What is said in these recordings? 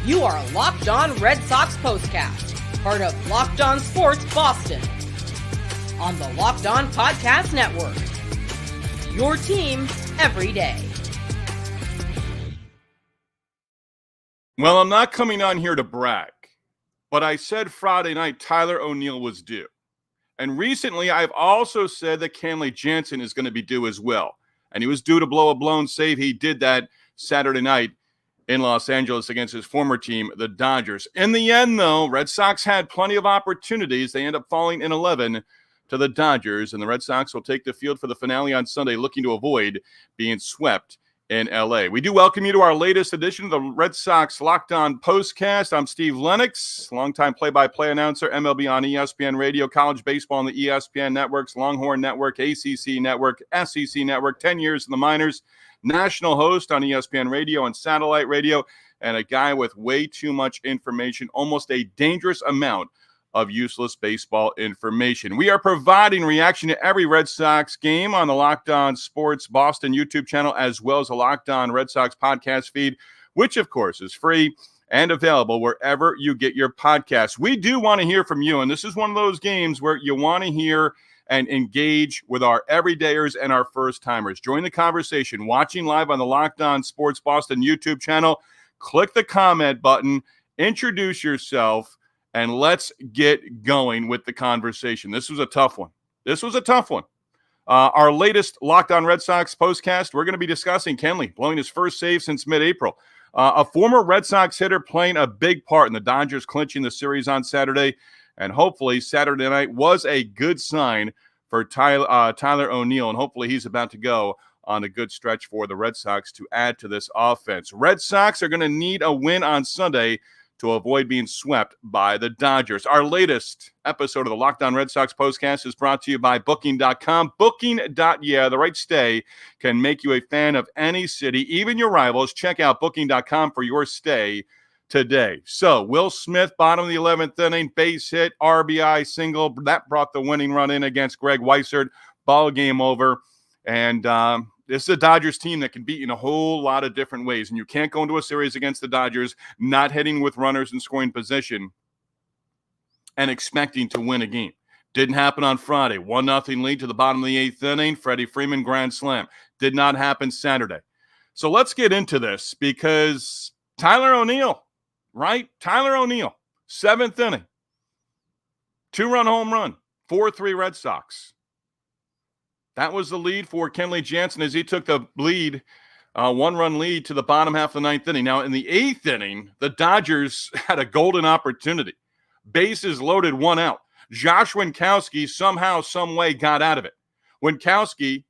You are Locked On Red Sox Postcast, part of Locked On Sports Boston. On the Locked On Podcast Network. Your team every day. Well, I'm not coming on here to brag, but I said Friday night Tyler O'Neill was due. And recently, I've also said that Kenley Jansen is going to be due as well. And he was due to blow a blown save. He did that Saturday night in Los Angeles against his former team, the Dodgers. In the end, though, Red Sox had plenty of opportunities. They end up falling in 11 to the Dodgers, and the Red Sox will take the field for the finale on Sunday, looking to avoid being swept in L.A. We do welcome you to our latest edition of the Red Sox Locked On Postcast. I'm Steve Lennox, longtime play-by-play announcer, MLB on ESPN Radio, college baseball on the ESPN networks, Longhorn Network, ACC Network, SEC Network, 10 years in the minors, national host on ESPN Radio and satellite radio, and a guy with way too much information, almost a dangerous amount of useless baseball information. We are providing reaction to every Red Sox game on the Locked On Sports Boston YouTube channel, as well as a Locked On Red Sox podcast feed, which, of course, is free and available wherever you get your podcasts. We do want to hear from you, and this is one of those games where you want to hear and engage with our everydayers and our first-timers. Join the conversation. Watching live on the Locked On Sports Boston YouTube channel, click the comment button, introduce yourself, and let's get going with the conversation. This was a tough one. Our latest Locked On Red Sox postcast, we're going to be discussing Kenley blowing his first save since mid-April. A former Red Sox hitter playing a big part in the Dodgers clinching the series on Saturday. And hopefully Saturday night was a good sign for Tyler O'Neill. And hopefully he's about to go on a good stretch for the Red Sox to add to this offense. Red Sox are going to need a win on Sunday to avoid being swept by the Dodgers. Our latest episode of the Locked On Red Sox postcast is brought to you by Booking.com. Booking.yeah, the right stay can make you a fan of any city, even your rivals. Check out Booking.com for your stay today. So, Will Smith, bottom of the 11th inning, base hit, RBI single. That brought the winning run in against Greg Weissert. Ball game over. And this is a Dodgers team that can beat you in a whole lot of different ways. And you can't go into a series against the Dodgers not hitting with runners in scoring position and expecting to win a game. Didn't happen on Friday. 1-0 lead to the bottom of the 8th inning. Freddie Freeman grand slam. Did not happen Saturday. So let's get into this because Tyler O'Neill, right? Tyler O'Neill, 7th inning. 2-run home run, 4-3 Red Sox. That was the lead for Kenley Jansen as he took the lead, 1-run lead to the bottom half of the 9th inning. Now, in the 8th inning, the Dodgers had a golden opportunity. Bases loaded, 1 out. Josh Winkowski somehow, some way got out of it. Winkowski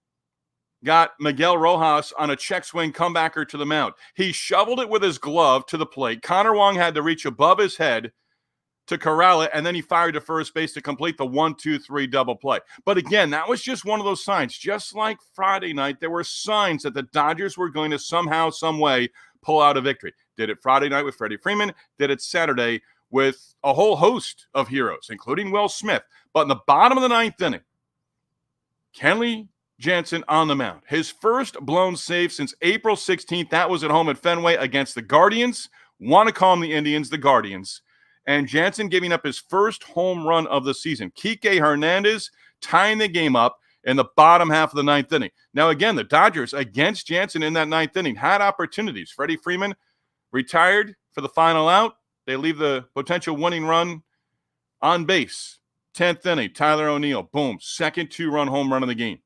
got Miguel Rojas on a check swing comebacker to the mound. He shoveled it with his glove to the plate. Connor Wong had to reach above his head to corral it, and then he fired to first base to complete the 1-2-3 double play. But again, that was just one of those signs. Just like Friday night, there were signs that the Dodgers were going to somehow, some way pull out a victory. Did it Friday night with Freddie Freeman, did it Saturday with a whole host of heroes, including Will Smith. But in the bottom of the 9th inning, Kenley Jansen on the mound. His first blown save since April 16th. That was at home at Fenway against the Guardians. Want to call them the Indians, the Guardians. And Jansen giving up his first home run of the season. Kike Hernandez tying the game up in the bottom half of the 9th inning. Now, again, the Dodgers against Jansen in that 9th inning had opportunities. Freddie Freeman retired for the final out. They leave the potential winning run on base. 10th inning, Tyler O'Neill, boom, second 2-run home run of the game.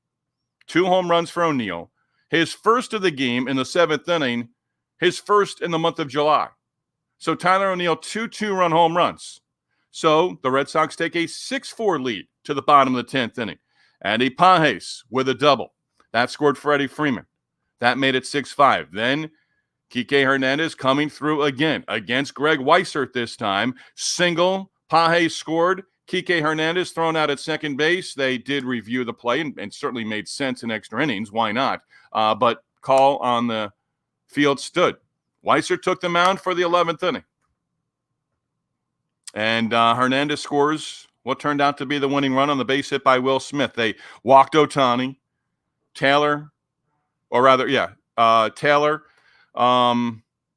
2 home runs for O'Neill. His first of the game in the 7th inning, his first in the month of July. So Tyler O'Neill, 2 2-run home runs. So the Red Sox take a 6-4 lead to the bottom of the 10th inning. Andy Pages with a double. That scored Freddie Freeman. That made it 6-5. Then Kike Hernandez coming through again against Greg Weissert this time. Single, Pages scored. Kike Hernandez thrown out at second base. They did review the play and certainly made sense in extra innings. Why not? But call on the field stood. Weissert took the mound for the 11th inning. And Hernandez scores what turned out to be the winning run on the base hit by Will Smith. They walked Ohtani. Taylor,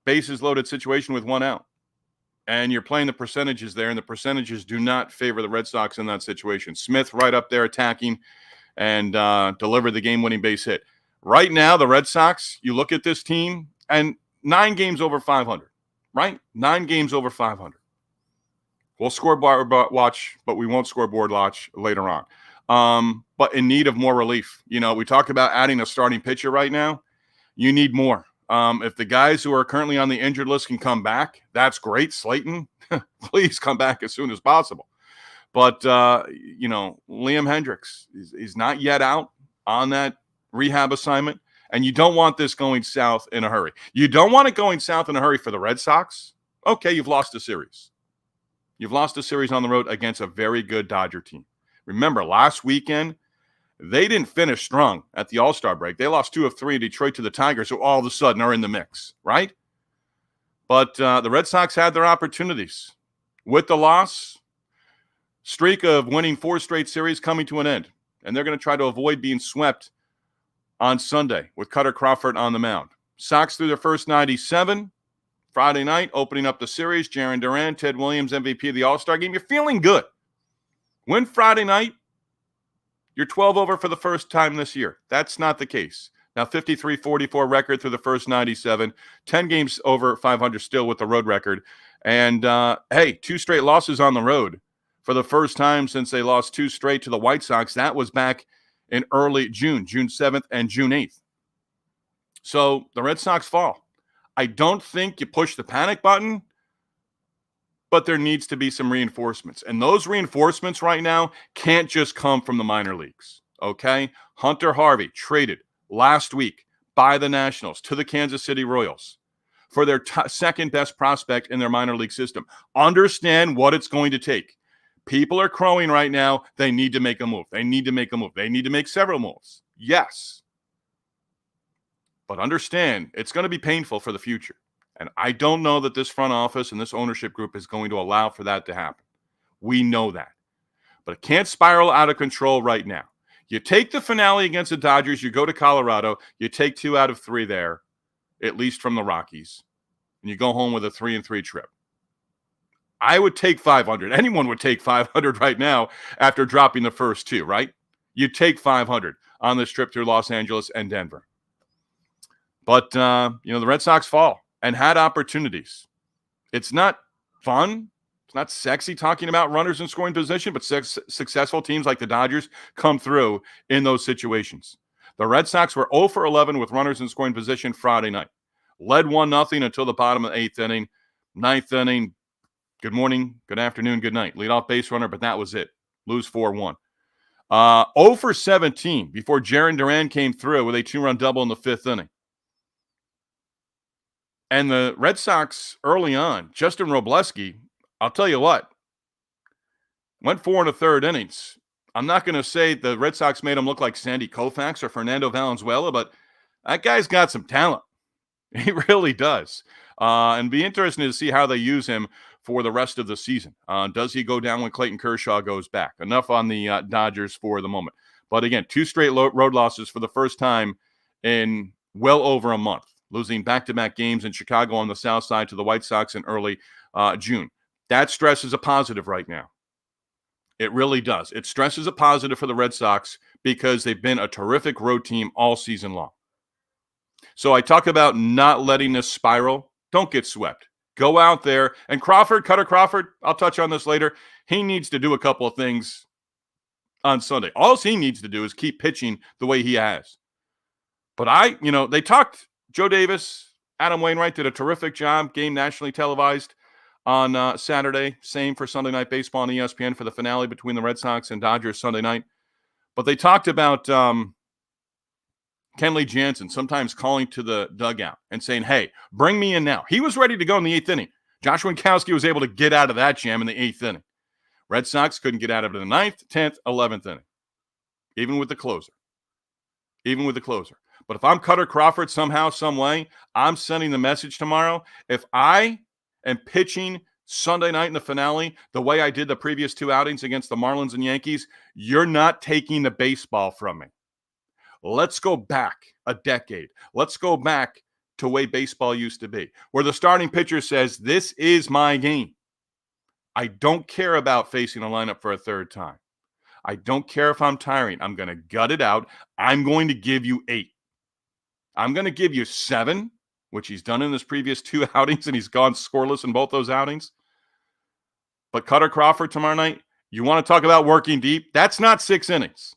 bases loaded situation with 1 out. And you're playing the percentages there, and the percentages do not favor the Red Sox in that situation. Smith right up there attacking and delivered the game-winning base hit. Right now, the Red Sox, you look at this team, and 9 games over 500, right? 9 games over 500. We'll scoreboard watch, but we won't scoreboard watch later on. But in need of more relief. You know, we talk about adding a starting pitcher right now. You need more. If the guys who are currently on the injured list can come back, that's great. Slayton, please come back as soon as possible. But, Liam Hendricks is not yet out on that rehab assignment, and you don't want this going south in a hurry. You don't want it going south in a hurry for the Red Sox. Okay, you've lost a series. You've lost a series on the road against a very good Dodger team. Remember, last weekend, they didn't finish strong at the All-Star break. They lost 2 of 3 in Detroit to the Tigers, who all of a sudden are in the mix, right? But the Red Sox had their opportunities. With the loss, streak of winning 4 straight series coming to an end. And they're going to try to avoid being swept on Sunday with Cutter Crawford on the mound. Sox through their first 97. Friday night, opening up the series, Jarren Duran, Ted Williams, MVP of the All-Star game. You're feeling good. Win Friday night, you're 12 over for the first time this year. That's not the case. Now, 53-44 record through the first 97, 10 games over 500 still with the road record. And, 2 straight losses on the road for the first time since they lost 2 straight to the White Sox. That was back in early June 7th and June 8th. So the Red Sox fall. I don't think you push the panic button, but there needs to be some reinforcements. And those reinforcements right now can't just come from the minor leagues, okay? Hunter Harvey traded last week by the Nationals to the Kansas City Royals for their second best prospect in their minor league system. Understand what it's going to take. People are crowing right now. They need to make a move. They need to make a move. They need to make several moves. Yes. But understand, it's going to be painful for the future. And I don't know that this front office and this ownership group is going to allow for that to happen. We know that. But it can't spiral out of control right now. You take the finale against the Dodgers, you go to Colorado, you take 2 out of 3 there, at least from the Rockies, and you go home with a 3-3 trip. I would take 500. Anyone would take 500 right now after dropping the first 2, right? You'd take 500 on this trip through Los Angeles and Denver. But, the Red Sox fall and had opportunities. It's not fun. It's not sexy talking about runners in scoring position, but successful teams like the Dodgers come through in those situations. The Red Sox were 0 for 11 with runners in scoring position Friday night. Led 1-0 until the bottom of the 8th inning. 9th inning, good morning, good afternoon, good night. Leadoff base runner, but that was it. Lose 4-1. 0 for 17 before Jarren Duran came through with a 2-run double in the 5th inning. And the Red Sox early on, Justin Robleski, I'll tell you what, went 4 1/3 innings. I'm not going to say the Red Sox made him look like Sandy Koufax or Fernando Valenzuela, but that guy's got some talent. He really does. And be interesting to see how they use him for the rest of the season. Does he go down when Clayton Kershaw goes back? Enough on the Dodgers for the moment. But again, 2 straight road losses for the first time in well over a month. Losing back-to-back games in Chicago on the south side to the White Sox in early June. That stress is a positive right now. It really does. It stresses a positive for the Red Sox because they've been a terrific road team all season long. So I talk about not letting this spiral. Don't get swept. Go out there. And Cutter Crawford, I'll touch on this later. He needs to do a couple of things on Sunday. All he needs to do is keep pitching the way he has. But they talked. Joe Davis, Adam Wainwright did a terrific job. Game nationally televised on Saturday. Same for Sunday Night Baseball on ESPN for the finale between the Red Sox and Dodgers Sunday night. But they talked about Kenley Jansen sometimes calling to the dugout and saying, hey, bring me in now. He was ready to go in the 8th inning. Josh Winkowski was able to get out of that jam in the 8th inning. Red Sox couldn't get out of it in the 9th, 10th, 11th inning. Even with the closer. But if I'm Cutter Crawford somehow, some way, I'm sending the message tomorrow. If I am pitching Sunday night in the finale the way I did the previous 2 outings against the Marlins and Yankees, you're not taking the baseball from me. Let's go back a decade. Let's go back to the way baseball used to be, where the starting pitcher says, this is my game. I don't care about facing a lineup for a third time. I don't care if I'm tiring. I'm going to gut it out. I'm going to give you 8. I'm going to give you 7, which he's done in his previous 2 outings, and he's gone scoreless in both those outings. But Cutter Crawford tomorrow night, you want to talk about working deep? That's not 6 innings.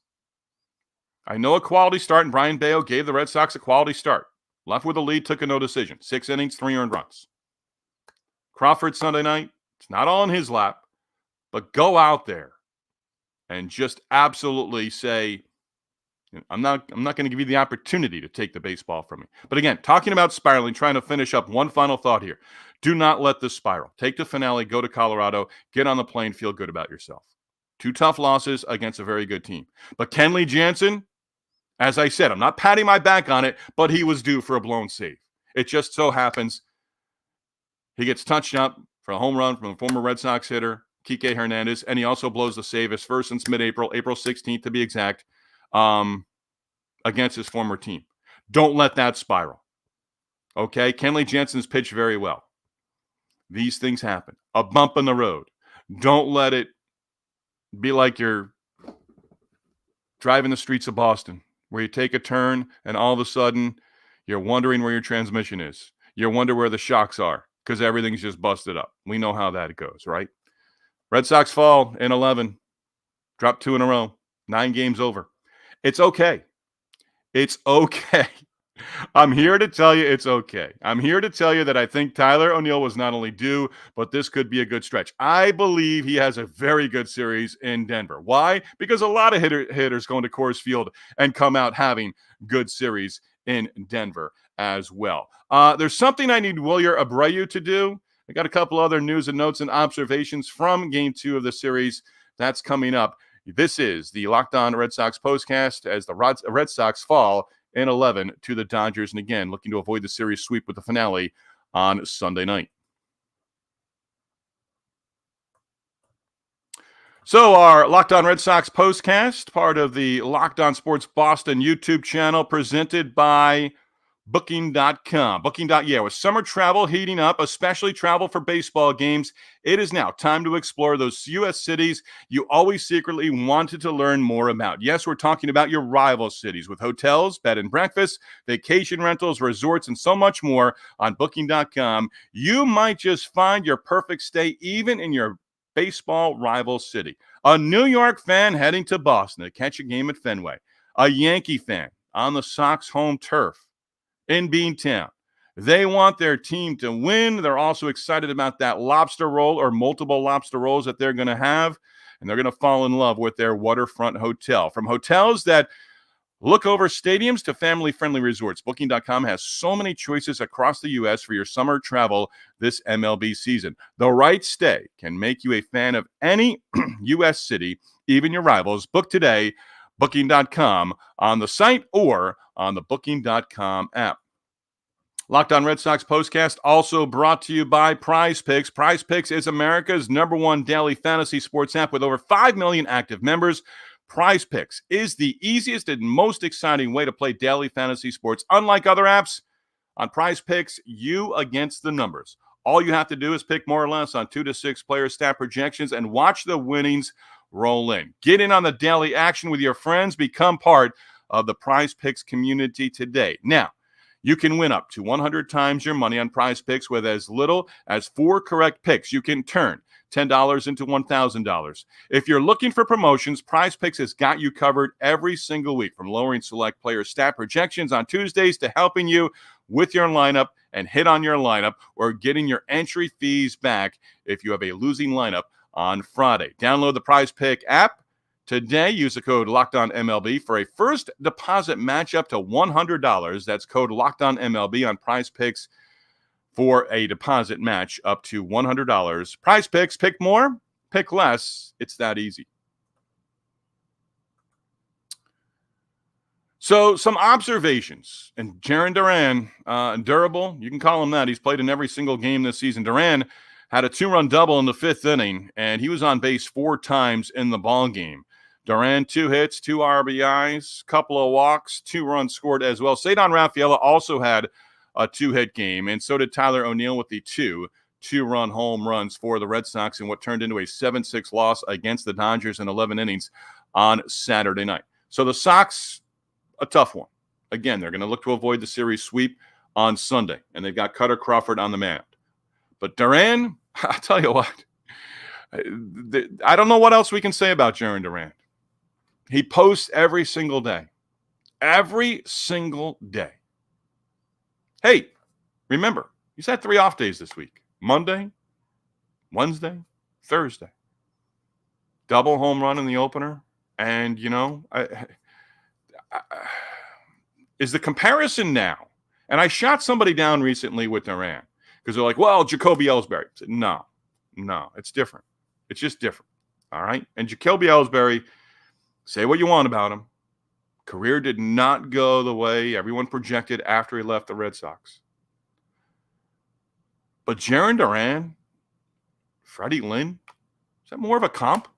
I know a quality start, and Brian Bayo gave the Red Sox a quality start. Left with a lead, took a no decision. 6 innings, 3 earned runs. Crawford Sunday night, it's not all in his lap, but go out there and just absolutely say, I'm not going to give you the opportunity to take the baseball from me. But again, talking about spiraling, trying to finish up one final thought here. Do not let this spiral. Take the finale, go to Colorado, get on the plane, feel good about yourself. 2 tough losses against a very good team. But Kenley Jansen, as I said, I'm not patting my back on it, but he was due for a blown save. It just so happens he gets touched up for a home run from a former Red Sox hitter, Kike Hernandez, and he also blows the save, his first since mid-April, April 16th to be exact, against his former team. Don't let that spiral. Okay? Kenley Jansen's pitched very well. These things happen. A bump in the road. Don't let it be like you're driving the streets of Boston, where you take a turn and all of a sudden you're wondering where your transmission is. You wonder where the shocks are because everything's just busted up. We know how that goes, right? Red Sox fall in 11. Drop 2 in a row. 9 games over. It's okay. It's okay. I'm here to tell you it's okay. I'm here to tell you that I think Tyler O'Neill was not only due, but this could be a good stretch. I believe he has a very good series in Denver. Why? Because a lot of hitters go into Coors Field and come out having good series in Denver as well. There's something I need Wilyer Abreu to do. I got a couple other news and notes and observations from Game 2 of the series. That's coming up. This is the Locked On Red Sox postcast as the Red Sox fall in 11 to the Dodgers. And again, looking to avoid the series sweep with the finale on Sunday night. So our Locked On Red Sox postcast, part of the Locked On Sports Boston YouTube channel, presented by Booking.com. With summer travel heating up, especially travel for baseball games, it is now time to explore those U.S. cities you always secretly wanted to learn more about. Yes, we're talking about your rival cities with hotels, bed and breakfast, vacation rentals, resorts, and so much more on Booking.com. You might just find your perfect stay even in your baseball rival city. A New York fan heading to Boston to catch a game at Fenway. A Yankee fan on the Sox home turf in Beantown. They want their team to win. They're also excited about that lobster roll or multiple lobster rolls that they're going to have, and they're going to fall in love with their waterfront hotel. From hotels that look over stadiums to family-friendly resorts, Booking.com has so many choices across the U.S. for your summer travel this MLB season. The right stay can make you a fan of any U.S. city, even your rivals. Book today, Booking.com, on the site or on the Booking.com app. Locked On Red Sox postcast also brought to you by Prize Picks. Prize Picks is America's #1 daily fantasy sports app with over 5 million active members. Prize Picks is the easiest and most exciting way to play daily fantasy sports. Unlike other apps, on Prize Picks, you against the numbers. All you have to do is pick more or less on 2 to 6 player stat projections and watch the winnings roll in. Get in on the daily action with your friends. Become part of the Prize Picks community today. Now, you can win up to 100 times your money on Prize Picks with as little as 4 correct picks. You can turn $10 into $1,000. If you're looking for promotions, Prize Picks has got you covered every single week, from lowering select player stat projections on Tuesdays to helping you with your lineup and hit on your lineup, or getting your entry fees back if you have a losing lineup on Friday. Download the Prize Pick app today. Use the code LOCKEDONMLB for a first deposit match up to $100. That's code LOCKEDONMLB on Prize Picks for a deposit match up to $100. Prize Picks, pick more, pick less. It's that easy. So some observations. And Jarren Duran, durable, you can call him that. He's played in every single game this season. Duran had a 2-run double in the 5th inning, and he was on base 4 times in the ball game. Duran, 2 hits, 2 RBIs, couple of walks, 2 runs scored as well. Ceddanne Rafaela also had a 2-hit game, and so did Tyler O'Neill with the 2 2-run home runs for the Red Sox in what turned into a 7-6 loss against the Dodgers in 11 innings on Saturday night. So the Sox, a tough one. Again, they're going to look to avoid the series sweep on Sunday, and they've got Cutter Crawford on the mound. But Duran, I'll tell you what, I don't know what else we can say about Jarren Duran. He posts every single day. Every single day. Hey, remember, he's had 3 off days this week. Monday, Wednesday, Thursday. Double home run in the opener. And, is the comparison now, and I shot somebody down recently with Duran because they're like, well, Jacoby Ellsbury. I said, no, it's different. It's just different. All right. And Jacoby Ellsbury, say what you want about him. Career did not go the way everyone projected after he left the Red Sox. But Jarren Duran, Freddie Lynn, is that more of a comp?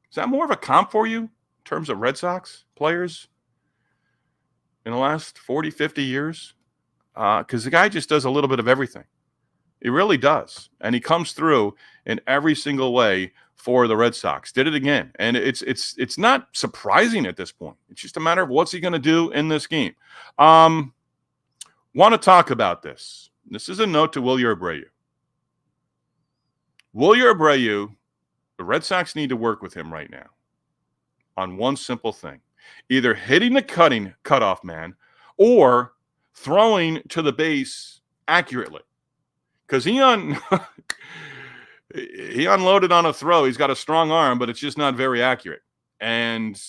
Is that more of a comp for you in terms of Red Sox players in the last 40, 50 years? Because the guy just does a little bit of everything. He really does. And he comes through in every single way for the Red Sox. Did it again. And it's not surprising at this point. It's just a matter of what's he going to do in this game. Want to talk about this. This is a note to Wilyer Abreu. Wilyer Abreu, the Red Sox need to work with him right now on one simple thing. Either hitting the cutoff man or throwing to the base accurately. Because he unloaded on a throw. He's got a strong arm, but it's just not very accurate. And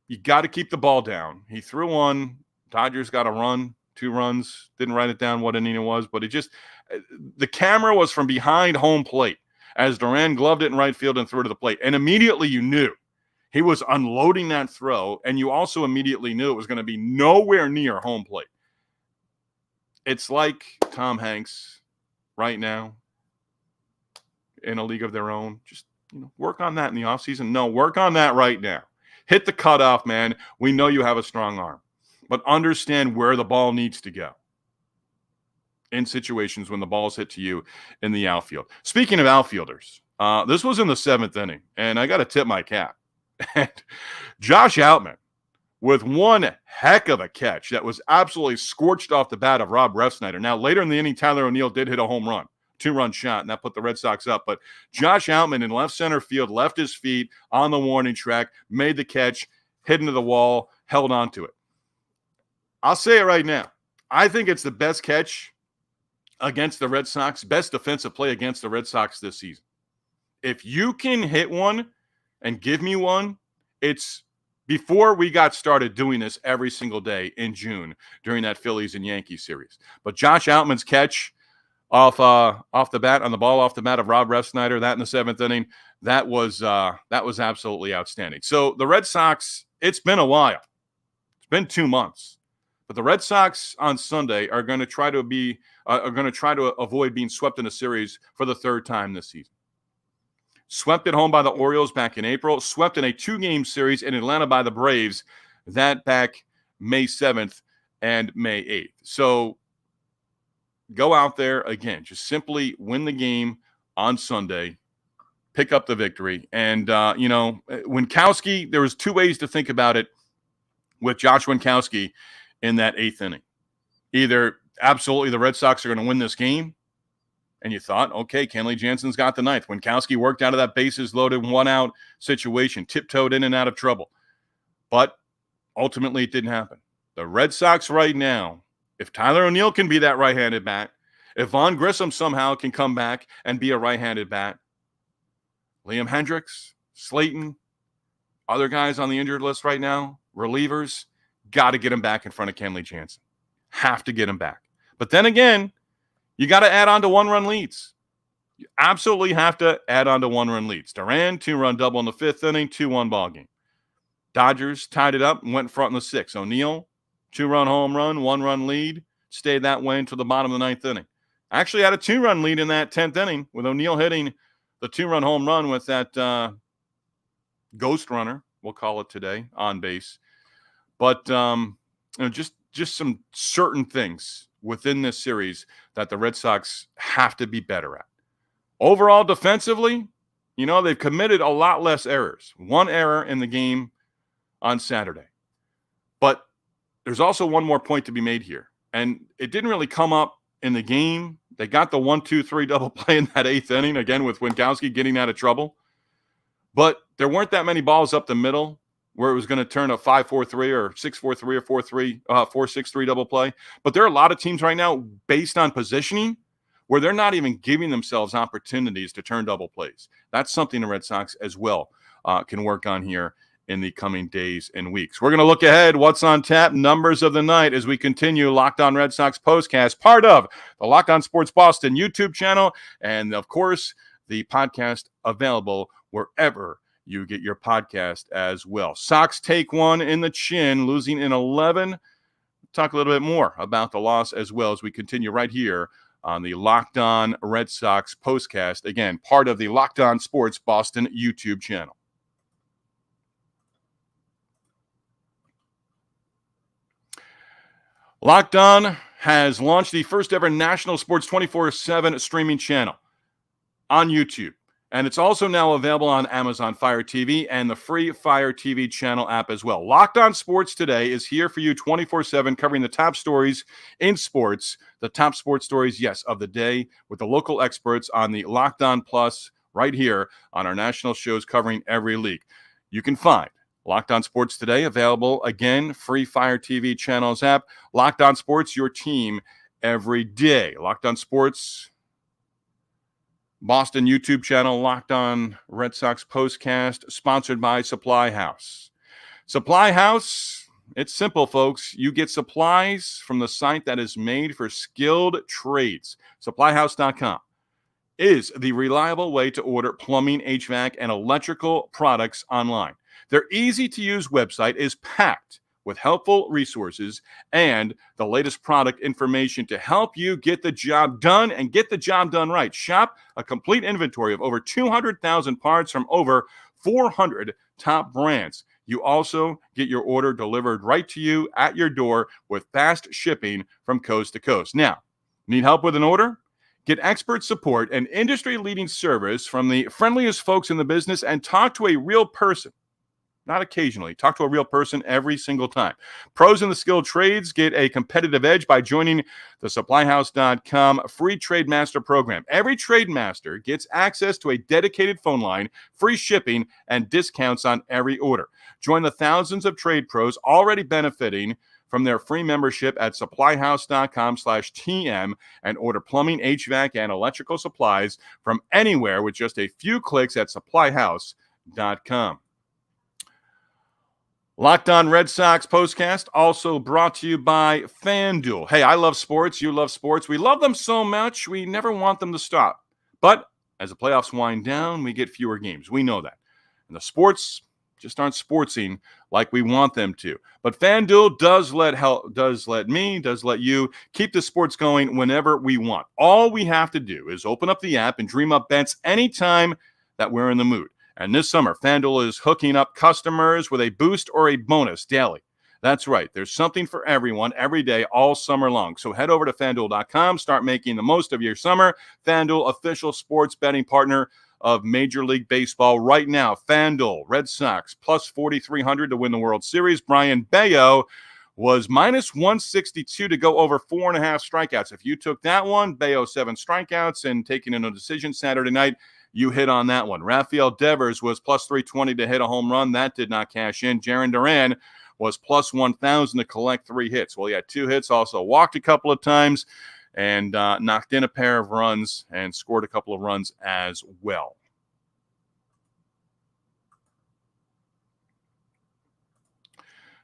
you got to keep the ball down. He threw one. Dodgers got a run, 2 runs. Didn't write it down what inning it was, but the camera was from behind home plate as Duran gloved it in right field and threw it to the plate. And immediately you knew he was unloading that throw, and you also immediately knew it was going to be nowhere near home plate. It's like Tom Hanks right now in a league of their own. Just work on that in the offseason. No, work on that right now. Hit the cutoff, man. We know you have a strong arm, but understand where the ball needs to go in situations when the ball's hit to you in the outfield. Speaking of outfielders, this was in the 7th inning, and I got to tip my cap. And Josh Outman, with one heck of a catch that was absolutely scorched off the bat of Rob Refsnyder. Now, later in the inning, Tyler O'Neill did hit a home run, 2-run shot, and that put the Red Sox up. But Josh Outman in left center field left his feet on the warning track, made the catch, hit into the wall, held on to it. I'll say it right now. I think it's the best catch against the Red Sox, best defensive play against the Red Sox this season. If you can hit one and give me one, it's before we got started doing this every single day in June during that Phillies and Yankees series. But Josh Outman's catch off the bat, on the ball off the bat of Rob Refsnyder, that in the 7th inning, that was absolutely outstanding. So the Red Sox, it's been a while. It's been 2 months. But the Red Sox on Sunday are going to try to avoid being swept in a series for the 3rd time this season. Swept at home by the Orioles back in April. Swept in a 2-game series in Atlanta by the Braves. That back May 7th and May 8th. So go out there again. Just simply win the game on Sunday. Pick up the victory. And, Winkowski, there was 2 ways to think about it with Josh Winkowski in that 8th inning. Either absolutely the Red Sox are going to win this game, and you thought, okay, Kenley Jansen's got the 9th. Winkowski worked out of that bases-loaded, 1-out situation, tiptoed in and out of trouble. But ultimately it didn't happen. The Red Sox right now, if Tyler O'Neill can be that right-handed bat, if Vaughn Grissom somehow can come back and be a right-handed bat, Liam Hendricks, Slayton, other guys on the injured list right now, relievers, got to get him back in front of Kenley Jansen. Have to get him back. But then again, you got to add on to 1-run leads. You absolutely have to add on to 1-run leads. Duran, 2-run double in the 5th inning, 2-1 ball game. Dodgers tied it up and went in front in the 6th. O'Neill, 2-run home run, 1-run lead, stayed that way until the bottom of the 9th inning. Actually had a 2-run lead in that 10th inning with O'Neill hitting the 2-run home run with that ghost runner, we'll call it today, on base. But just just some certain things within this series that the Red Sox have to be better at. Overall, defensively, they've committed a lot less errors. One error in the game on Saturday. But there's also one more point to be made here. And it didn't really come up in the game. They got the 1-2-3 double play in that 8th inning, again with Winkowski getting out of trouble. But there weren't that many balls up the middle where it was going to turn a 5-4-3 or 6-4-3 or 4-6-3 double play. But there are a lot of teams right now based on positioning where they're not even giving themselves opportunities to turn double plays. That's something the Red Sox as well can work on here in the coming days and weeks. We're going to look ahead, what's on tap, numbers of the night as we continue Locked On Red Sox Postcast, part of the Locked On Sports Boston YouTube channel, and of course, the podcast available wherever you get your podcast as well. Sox take one in the chin, losing in 11. Talk a little bit more about the loss as well as we continue right here on the Locked On Red Sox Postcast. Again, part of the Locked On Sports Boston YouTube channel. Locked On has launched the first ever national sports 24/7 streaming channel on YouTube. And it's also now available on Amazon Fire TV and the free Fire TV channel app as well. Locked On Sports Today is here for you 24/7, covering the top stories in sports, the top sports stories, yes, of the day, with the local experts on the Locked On Plus right here on our national shows covering every league. You can find Locked On Sports Today available, again, free Fire TV channels app. Locked On Sports, your team every day. Locked On Sports Boston YouTube channel, Locked On Red Sox Postcast, sponsored by Supply House. Supply House, it's simple, folks. You get supplies from the site that is made for skilled trades. SupplyHouse.com is the reliable way to order plumbing, HVAC, and electrical products online. Their easy-to-use website is packed with helpful resources and the latest product information to help you get the job done and get the job done right. Shop a complete inventory of over 200,000 parts from over 400 top brands. You also get your order delivered right to you at your door with fast shipping from coast to coast. Now, need help with an order? Get expert support and industry-leading service from the friendliest folks in the business and talk to a real person. Not occasionally. Talk to a real person every single time. Pros in the skilled trades get a competitive edge by joining the SupplyHouse.com free Trade Master program. Every Trade Master gets access to a dedicated phone line, free shipping, and discounts on every order. Join the thousands of trade pros already benefiting from their free membership at SupplyHouse.com/TM and order plumbing, HVAC, and electrical supplies from anywhere with just a few clicks at SupplyHouse.com. Locked On Red Sox Postcast, also brought to you by FanDuel. Hey, I love sports. You love sports. We love them so much, we never want them to stop. But as the playoffs wind down, we get fewer games. We know that. And the sports just aren't sportsing like we want them to. But FanDuel does let you keep the sports going whenever we want. All we have to do is open up the app and dream up bets anytime that we're in the mood. And this summer, FanDuel is hooking up customers with a boost or a bonus daily. That's right. There's something for everyone every day all summer long. So head over to FanDuel.com. Start making the most of your summer. FanDuel, official sports betting partner of Major League Baseball right now. FanDuel, Red Sox, plus 4,300 to win the World Series. Brian Bayo was minus 162 to go over 4.5 strikeouts. If you took that one, Bayo 7 strikeouts and taking in a decision Saturday night, you hit on that one. Rafael Devers was plus 320 to hit a home run. That did not cash in. Jarren Duran was plus 1,000 to collect 3 hits. Well, he had 2 hits, also walked a couple of times and knocked in a pair of runs and scored a couple of runs as well.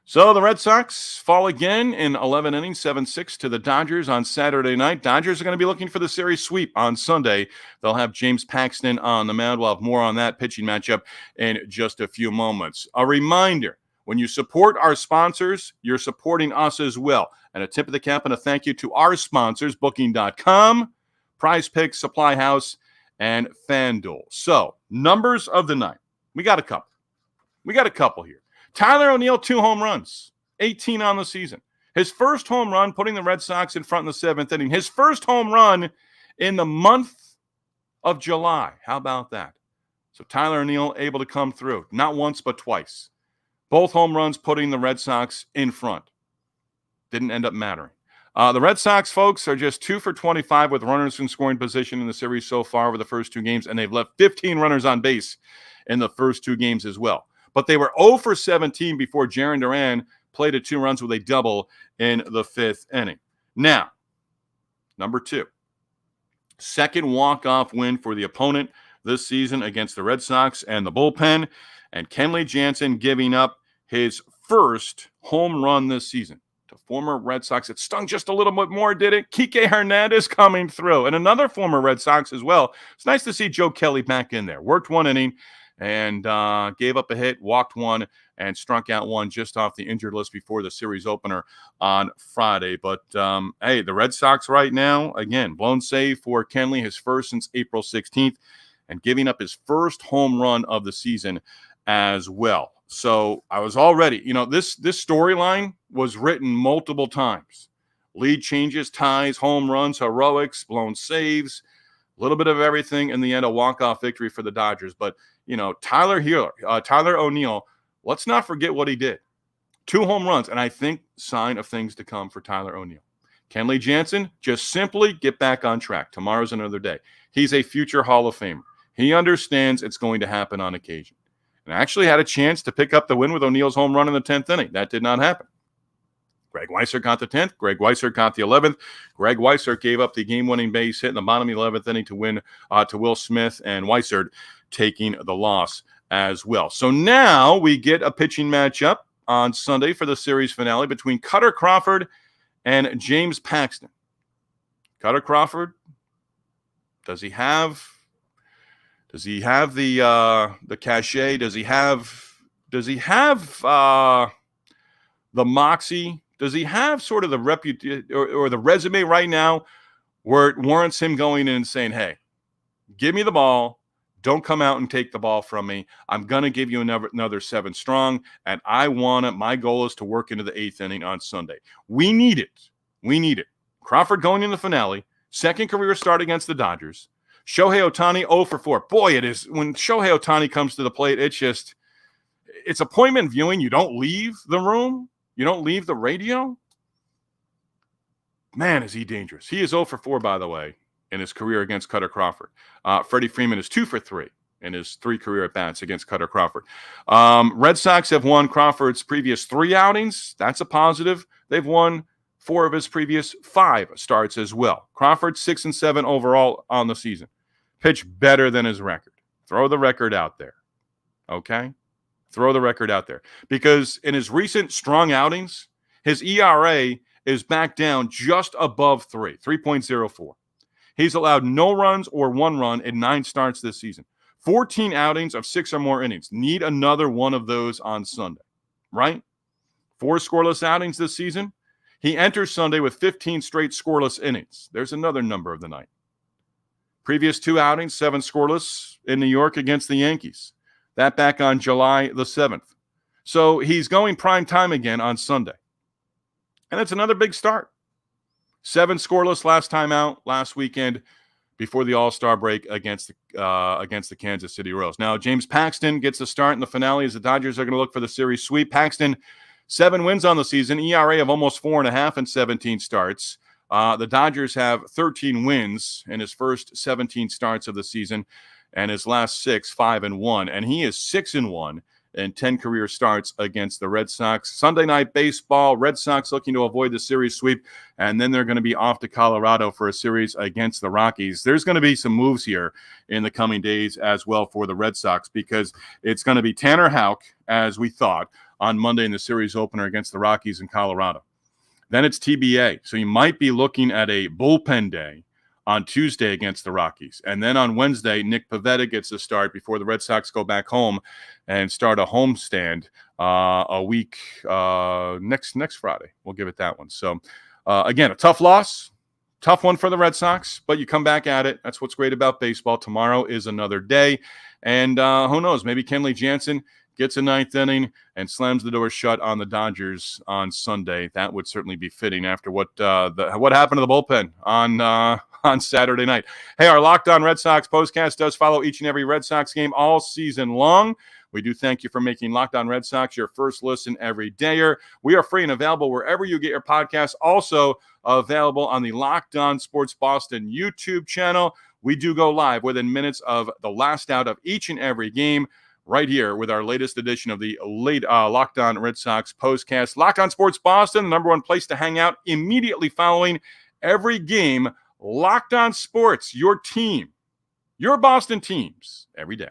So the Red Sox fall again in 11 innings, 7-6 to the Dodgers on Saturday night. Dodgers are going to be looking for the series sweep on Sunday. They'll have James Paxton on the mound. We'll have more on that pitching matchup in just a few moments. A reminder, when you support our sponsors, you're supporting us as well. And a tip of the cap and a thank you to our sponsors, Booking.com, Prize Picks, Supply House, and FanDuel. So, numbers of the night. We got a couple here. Tyler O'Neill, 2 home runs, 18 on the season. His first home run, putting the Red Sox in front in the 7th inning. His first home run in the month of July. How about that? So Tyler O'Neill able to come through. Not once, but twice. Both home runs putting the Red Sox in front. Didn't end up mattering. The Red Sox, folks, are just 2 for 25 with runners in scoring position in the series so far over the first 2 games, and they've left 15 runners on base in the first 2 games as well. But they were 0 for 17 before Jarren Duran played at 2 runs with a double in the 5th inning. Now, number 2. Second walk-off win for the opponent this season against the Red Sox and the bullpen, and Kenley Jansen giving up his first home run this season to former Red Sox. It stung just a little bit more, did it? Kike Hernandez coming through, and another former Red Sox as well. It's nice to see Joe Kelly back in there. Worked 1 inning and gave up a hit, walked 1, and struck out 1 just off the injured list before the series opener on Friday. But, hey, the Red Sox right now, again, blown save for Kenley, his first since April 16th, and giving up his first home run of the season as well. So I was already, this storyline was written multiple times. Lead changes, ties, home runs, heroics, blown saves, a little bit of everything. In the end, a walk-off victory for the Dodgers. But, Tyler O'Neill, let's not forget what he did. 2 home runs, and I think sign of things to come for Tyler O'Neill. Kenley Jansen, just simply get back on track. Tomorrow's another day. He's a future Hall of Famer. He understands it's going to happen on occasion. And I actually had a chance to pick up the win with O'Neill's home run in the 10th inning. That did not happen. Greg Weissert got the 10th. Greg Weissert got the 11th. Greg Weissert gave up the game-winning base hit in the bottom of the 11th inning to win to Will Smith, and Weissert taking the loss as well. So now we get a pitching matchup on Sunday for the series finale between Cutter Crawford and James Paxton. Cutter Crawford, does he have the cachet? Does he have the moxie? Does he have sort of the reputation or the resume right now where it warrants him going in and saying, hey, give me the ball. Don't come out and take the ball from me. I'm going to give you another 7 strong, and my goal is to work into the 8th inning on Sunday. We need it. Crawford going in the finale, second career start against the Dodgers. Shohei Ohtani 0 for 4. Boy, it is. When Shohei Ohtani comes to the plate, it's appointment viewing. You don't leave the room. You don't leave the radio. Man, is he dangerous. He is 0 for 4, by the way, in his career against Cutter Crawford. Freddie Freeman is 2 for 3 in his 3 career at-bats against Cutter Crawford. Red Sox have won Crawford's previous 3 outings. That's a positive. They've won 4 of his previous 5 starts as well. Crawford 6-7 overall on the season. Pitched better than his record. Throw the record out there. Okay? Throw the record out there. Because in his recent strong outings, his ERA is back down just above 3.04. He's allowed no runs or 1 run in 9 starts this season. 14 outings of 6 or more innings. Need another one of those on Sunday, right? 4 scoreless outings this season. He enters Sunday with 15 straight scoreless innings. There's another number of the night. Previous 2 outings, 7 scoreless in New York against the Yankees. That back on July the 7th. So he's going prime time again on Sunday. And it's another big start. 7 scoreless last time out, last weekend, before the All-Star break against the Kansas City Royals. Now, James Paxton gets a start in the finale as the Dodgers are going to look for the series sweep. Paxton, 7 wins on the season, ERA of almost 4.5 in 17 starts. The Dodgers have 13 wins in his first 17 starts of the season, and his last 6, 5-1. And he is 6-1 in 10 career starts against the Red Sox. Sunday Night Baseball, Red Sox looking to avoid the series sweep, and then they're going to be off to Colorado for a series against the Rockies. There's going to be some moves here in the coming days as well for the Red Sox, because it's going to be Tanner Houck, as we thought, on Monday in the series opener against the Rockies in Colorado. Then it's TBA, so you might be looking at a bullpen day on Tuesday against the Rockies. And then on Wednesday, Nick Pivetta gets a start before the Red Sox go back home and start a homestand a week next Friday. We'll give it that one. So, again, a tough loss, tough one for the Red Sox, but you come back at it. That's what's great about baseball. Tomorrow is another day. And who knows, maybe Kenley Jansen gets a ninth inning, and slams the door shut on the Dodgers on Sunday. That would certainly be fitting after what happened to the bullpen on Saturday night. Hey, our Locked On Red Sox postcast does follow each and every Red Sox game all season long. We do thank you for making Locked On Red Sox your first listen every dayer. We are free and available wherever you get your podcasts. Also available on the Locked On Sports Boston YouTube channel. We do go live within minutes of the last out of each and every game right here with our latest edition of the Locked On Red Sox postcast. Locked On Sports Boston, the number one place to hang out immediately following every game. Locked On Sports, your team, your Boston teams every day.